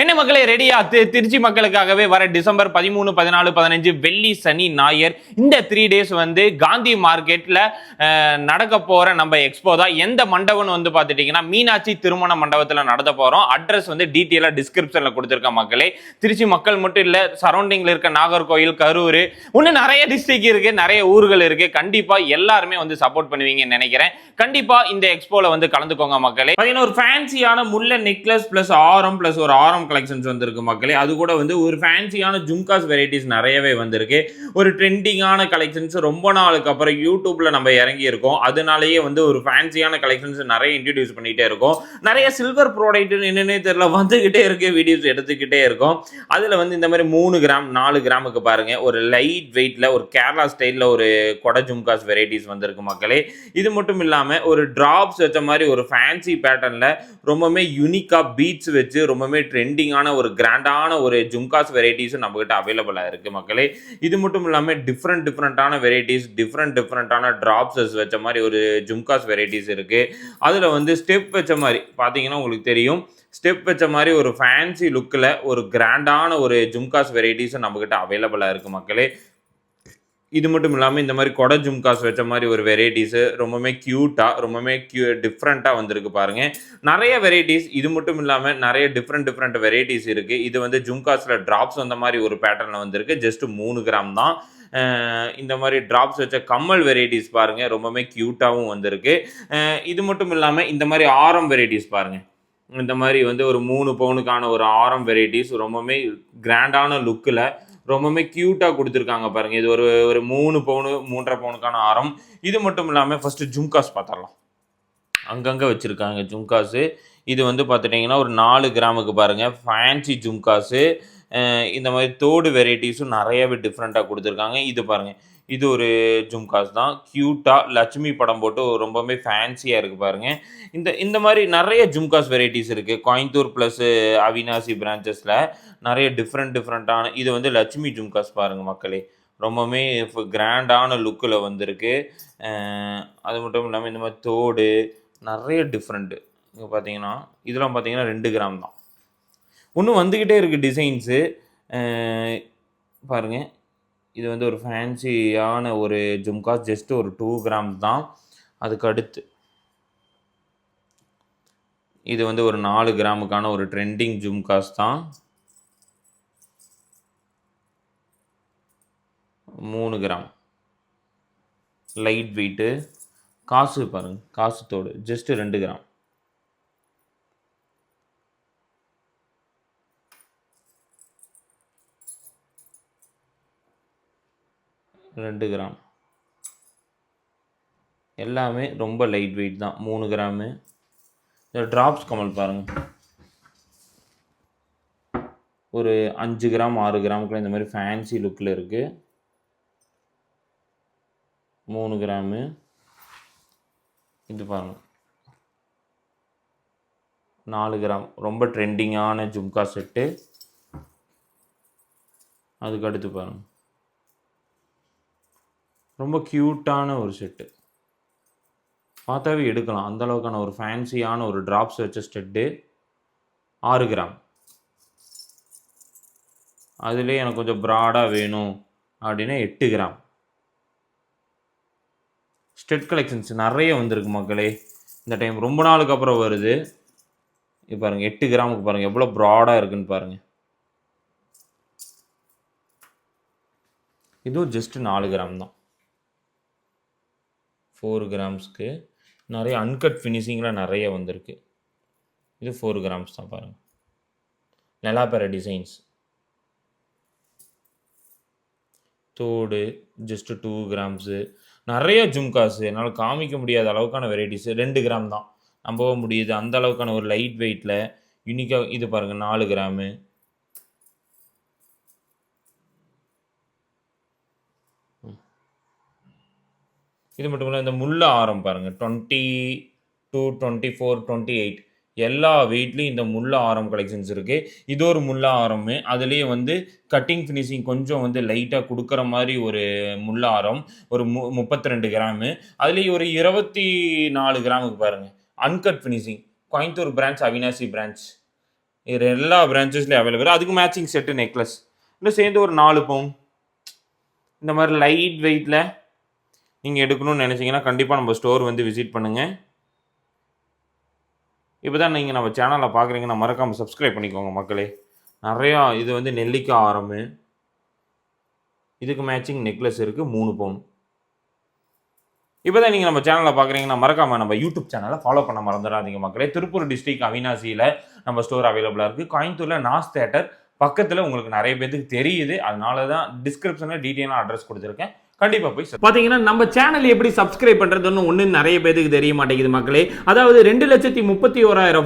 என்ன மக்களே ரெடியா திருச்சி மக்களுக்காகவே வர டிசம்பர் 13, 14, 15 வெள்ளி சனி ஞாயிறு இந்த 3 டேஸ் வந்து காந்தி மார்க்கெட்ல நடக்க போற நம்ம எக்ஸ்போ தான். எந்த மண்டபம்னு வந்து பாத்துட்டீங்கன்னா மீனாட்சி திருமண மண்டபத்துல நடத்த போறோம். அட்ரஸ் வந்து டீட்டெயிலா டிஸ்கிரிப்ஷன்ல கொடுத்துருக்க மக்களே. திருச்சி மக்கள் மட்டும் இல்ல, சரௌண்டிங்ல இருக்க நாகர்கோயில், கரூர், இன்னும் நிறைய டிஸ்ட்ரிக்ட் இருக்கு, நிறைய ஊர்கள் இருக்கு. கண்டிப்பா எல்லாருமே வந்து சப்போர்ட் பண்ணுவீங்கன்னு நினைக்கிறேன். கண்டிப்பா இந்த எக்ஸ்போல வந்து கலந்துக்கோங்க மக்களே. ஒரு ஃபேன்சியான முல்லை நெக்லஸ் பிளஸ் ஆரம் பிளஸ் ஒரு ஆரம் கலெக்ஷன்ஸ் வந்திருக்கு மக்களே. அது கூட வந்து ஒரு ஃபேன்சியான ஜும்காஸ் வெரைட்டிஸ் நிறையவே வந்திருக்கு. ஒரு ட்ரெண்டிங்கான கலெக்ஷன்ஸ் ரொம்ப நாளுக்கு அப்புறம் யூடியூப்ல நம்ம இறங்கி இருக்கோம். அதனாலேயே வந்து ஒரு ஃபேன்சியான கலெக்ஷன்ஸ் நிறைய இன்ட்ரடியூஸ் பண்ணிட்டே இருக்கோம். நிறைய சில்வர் ப்ராடக்ட் என்னன்னே தெரியல வந்துகிட்டே இருக்கு, வீடியோஸ் எடுத்துக்கிட்டே இருக்கும். அதுல வந்து இந்த மாதிரி 3 கிராம் 4 கிராமுக்கு பாருங்க, ஒரு லைட் வெயிட்ல ஒரு கேரளா ஸ்டைல்ல ஒரு கொடை ஜும்காஸ் வெரைட்டிஸ் வந்திருக்கு மக்களே. இது மட்டும் இல்லாம ஒரு டிராப்ஸ் வச்ச மாதிரி ஒரு ஃபேன்சி பேட்டர்ன்ல ரொம்பவே யூனிக்கா பீட்ஸ் வச்சு ரொம்பவே ட்ரெண்டிங்கான ஒரு கிராண்டான ஒரு ஜும்காஸ் வெரைட்டிஸும் நம்மகிட்ட அவைலபிளாக இருக்குது மக்களே. இது மட்டும் இல்லாமல் டிஃப்ரெண்டான வெரைட்டிஸ், டிஃப்ரெண்டான டிராப்ஸஸ் வச்ச மாதிரி ஒரு ஜும்காஸ் வெரைட்டிஸ் இருக்குது. அதில் வந்து ஸ்டெப் வச்ச மாதிரி பார்த்தீங்கன்னா உங்களுக்கு தெரியும், ஸ்டெப் வச்ச மாதிரி ஒரு ஃபேன்சி லுக்கில் ஒரு கிராண்டான ஒரு ஜும்காஸ் வெரைட்டிஸும் நம்மகிட்ட அவைலபிளாக இருக்குது மக்களே. இது மட்டும் இல்லாமல் இந்த மாதிரி கொடை ஜும்காஸ் வச்ச மாதிரி ஒரு வெரைட்டிஸு ரொம்பவே க்யூட்டாக ரொம்பவே டிஃப்ரெண்ட்டாக வந்திருக்கு பாருங்கள். நிறைய வெரைட்டிஸ், இது மட்டும் இல்லாமல் நிறைய டிஃப்ரெண்ட் வெரைட்டிஸ் இருக்குது. இது வந்து ஜும்காஸில் ட்ராப்ஸ் வந்த மாதிரி ஒரு பேட்டர்னில் வந்திருக்கு. ஜஸ்ட் 3 கிராம் தான். இந்த மாதிரி ட்ராப்ஸ் வச்ச கம்மல் வெரைட்டிஸ் பாருங்கள், ரொம்பவே க்யூட்டாகவும் வந்திருக்கு. இது மட்டும் இல்லாமல் இந்த மாதிரி ஆரம் வெரைட்டிஸ் பாருங்கள். இந்த மாதிரி வந்து ஒரு 3 பவுனுக்கான ஒரு ஆரம் வெரைட்டிஸ் ரொம்பவே கிராண்டான லுக்கில் ரொம்பவே க்யூட்டாக கொடுத்துருக்காங்க பாருங்கள். இது ஒரு 3 பவுனு 3.5 பவுனுக்கான ஆரம். இது மட்டும் இல்லாமல் ஃபஸ்ட்டு ஜும்காஸ் பார்த்துடலாம். அங்கங்கே வச்சுருக்காங்க ஜும்காஸு. இது வந்து பார்த்துட்டிங்கன்னா ஒரு 4 கிராமுக்கு பாருங்கள், ஃபேன்சி ஜும்காஸு. இந்த மாதிரி தோடு வெரைட்டிஸும் நிறையவே டிஃப்ரெண்ட்டாக கொடுத்துருக்காங்க. இது பாருங்கள், இது ஒரு ஜும்காஸ் தான். க்யூட்டாக லட்சுமி படம் போட்டு ரொம்பவே ஃபேன்சியாக இருக்குது பாருங்கள். இந்த மாதிரி நிறைய ஜும்காஸ் வெரைட்டிஸ் இருக்குது. கோயம்புத்தூர் ப்ளஸ் அவினாசி பிரான்ச்சஸில் நிறைய டிஃப்ரெண்ட்டான இது வந்து லட்சுமி ஜும்காஸ் பாருங்கள் மக்களே. ரொம்பவுமே கிராண்டான லுக்கில் வந்திருக்கு. அது மட்டும் இல்லாமல் இந்த மாதிரி தோடு நிறைய டிஃப்ரெண்ட்டு. இங்கே பார்த்தீங்கன்னா இதெல்லாம் பார்த்தீங்கன்னா 2 கிராம் தான். இன்னும் வந்துக்கிட்டே இருக்குது டிசைன்ஸு பாருங்கள். இது வந்து ஒரு ஃபேன்சியான ஒரு ஜும்காஸ், ஜஸ்ட் ஒரு 2 கிராம் தான். அதுக்கு அடுத்து இது வந்து ஒரு 4 கிராமுக்கான ஒரு ட்ரெண்டிங் ஜும்காஸ் தான். 3 கிராம் லைட் வெயிட்டு. காசு பாருங்கள், காசு தோடு ஜஸ்ட் 2 கிராம். எல்லாமே ரொம்ப லைட் வெயிட் தான். 3 கிராமு. இந்த ட்ராப்ஸ் கமல் பாருங்கள், ஒரு 5 கிராம் 6 கிராமுக்குள்ள இந்த மாதிரி ஃபேன்சி லுக்கில் இருக்குது. 3 கிராமு. இது பாருங்கள் 4 கிராம், ரொம்ப ட்ரெண்டிங்கான ஜும்கா செட்டு. அதுக்கு அடுத்து பாருங்கள், ரொம்ப க்யூட்டான ஒரு செட்டு, பார்த்தாவே எடுக்கலாம் அந்த அளவுக்கான ஒரு ஃபேன்சியான ஒரு ட்ராப்ஸ் வச்ச ஸ்டெட்டு. 6 கிராம். அதுலேயே எனக்கு கொஞ்சம் ப்ராடாக வேணும் அப்படின்னா 8 கிராம். ஸ்டெட் கலெக்ஷன்ஸ் நிறைய வந்திருக்கு மக்களே. இந்த டைம் ரொம்ப நாளுக்கு அப்புறம் வருது. இப்போ பாருங்கள் 8 கிராமுக்கு பாருங்கள் எவ்வளோ ப்ராடாக இருக்குன்னு பாருங்கள். இதுவும் ஜஸ்ட் 4 கிராம் தான். 4 கிராம்ஸ்க்கு நிறைய அன்கட் ஃபினிஷிங்கில் நிறைய வந்திருக்கு. இது 4 கிராம்ஸ் தான் பாருங்கள். நெலாப்பெற டிசைன்ஸ். தோடு ஜஸ்ட் 2 கிராம்ஸு. நிறைய ஜும்காஸு என்னால் காமிக்க முடியாத அளவுக்கான வெரைட்டிஸு. 2 கிராம் தான் நம்பவே முடியுது, அந்த அளவுக்கான ஒரு லைட் வெயிட்டில் யூனிக்காக. இது பாருங்கள் 4 கிராமு. இது மட்டும் இல்லை, இந்த முல்லை ஆரம் பாருங்கள் 22, 24, 28 எல்லா வெயிட்லேயும் இந்த முல்லை ஆரம் கலெக்ஷன்ஸ் இருக்குது. இது ஒரு முல்லை ஆரம். அதுலேயே வந்து கட்டிங் ஃபினிஷிங் கொஞ்சம் வந்து லைட்டாக கொடுக்குற மாதிரி ஒரு முல்லை ஆரம், ஒரு 32 கிராமு. அதுலேயே ஒரு 24 கிராமுக்கு பாருங்கள் uncut finishing. Coimbatore branch, Avinashi branch. இது எல்லா பிரான்ச்சஸ்லேயும் அவைலபிள். அதுக்கு மேட்சிங் செட்டு நெக்லஸ் இன்னும் சேர்ந்து ஒரு 4 பவுன் இந்த மாதிரி லைட் வெயிட்டில் நீங்கள் எடுக்கணும்னு நினச்சிங்கன்னா கண்டிப்பாக நம்ம ஸ்டோர் வந்து விசிட் பண்ணுங்கள். இப்போ தான் நீங்கள் நம்ம சேனலில் பார்க்குறீங்கன்னா மறக்காமல் சப்ஸ்கிரைப் பண்ணிக்கோங்க மக்களே. நிறையா இது வந்து நெல்லிக்காய் ஆரம்பு, இதுக்கு மேட்சிங் நெக்லஸ் இருக்குது 3 பவுன். இப்போ தான் நீங்கள் நம்ம சேனலில் பார்க்குறீங்கன்னா மறக்காமல் நம்ம யூடியூப் சேனலை ஃபாலோ பண்ண மறந்துடாதீங்க மக்களே. திருப்பூர் டிஸ்ட்ரிக்ட் அவினாசியில் நம்ம ஸ்டோர் அவைலபிளாக இருக்குது. கோயம்புத்தூரில் நாஸ் தேட்டர் பக்கத்தில் உங்களுக்கு நிறைய பேருக்கு தெரியுது. அதனால தான் டிஸ்கிரிப்ஷனில் டீட்டெயிலாக அட்ரஸ் கொடுத்துருக்கேன். கண்டிப்பாக போய் பார்த்தீங்கன்னா நம்ம சேனல் எப்படி சப்ஸ்கிரைப் பண்ணுறதுன்னு ஒன்று நிறைய பேருக்கு தெரிய மாட்டேங்குது மக்களே. அதாவது 2,31,000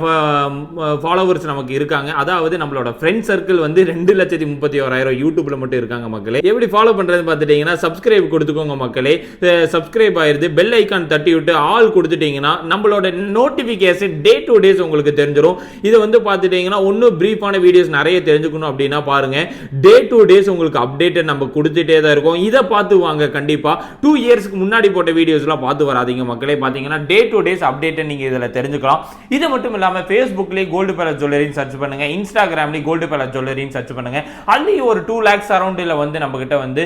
ஃபாலோவர்ஸ் நமக்கு இருக்காங்க. அதாவது நம்மளோட ஃப்ரெண்ட் சர்க்கிள் வந்து 2,31,000 யூடியூப்ல மட்டும் இருக்காங்க மக்களே. எப்படி ஃபாலோ பண்ணுறது பார்த்துட்டீங்கன்னா சப்ஸ்கிரைப் கொடுத்துக்கோங்க மக்களே. சப்ஸ்கிரைப் ஆயிருது, பெல் ஐக்கான் தட்டி விட்டு ஆல் கொடுத்துட்டீங்கன்னா நம்மளோட நோட்டிஃபிகேஷன் டே டு டேஸ் உங்களுக்கு தெரிஞ்சிடும். இதை வந்து பார்த்துட்டீங்கன்னா ஒன்றும் பிரீஃபான வீடியோஸ் நிறைய தெரிஞ்சுக்கணும் அப்படின்னா பாருங்க, டே டு டேஸ் உங்களுக்கு அப்டேட்டட் நம்ம கொடுத்துட்டே தான் இருக்கும். இதை பார்த்து வாங்க. கண்டிப்பா 2 இயர்ஸ்க்கு முன்னாடி போட்ட வீடியோஸ்லாம் பார்த்து வராதீங்க மக்களே. பாத்தீங்கன்னா டே டு டேஸ் அப்டேட் நீங்க இதுல தெரிஞ்சுக்கலாம். இது மட்டும் இல்லாம Facebookலயே கோல்டு பேலஸ் ஜுவல்லரின்னு சர்ச் பண்ணுங்க, இன்ஸ்டாகிராம்லயே கோல்டு பேலஸ் ஜுவல்லரின்னு சர்ச் பண்ணுங்க. அதுலயும் ஒரு 2 lakhs அரௌண்ட்ல வந்து நம்ம கிட்ட வந்து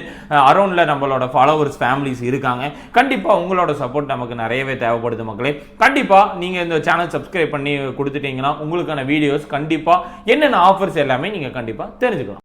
அரௌண்ட்ல நம்மளோட ஃபாலோவர்ஸ் ஃபேமிலிஸ் இருக்காங்க. கண்டிப்பா உங்களோட சப்போர்ட் நமக்கு நிறையவே தேவைப்படுது மக்களே. கண்டிப்பா நீங்க இந்த சேனல் சப்ஸ்கிரைப் பண்ணி கொடுத்துட்டீங்கன்னா உங்களுக்கான வீடியோஸ் கண்டிப்பா என்னென்ன ஆஃபர்ஸ் எல்லாமே நீங்க கண்டிப்பா தெரிஞ்சுக்கலாம்.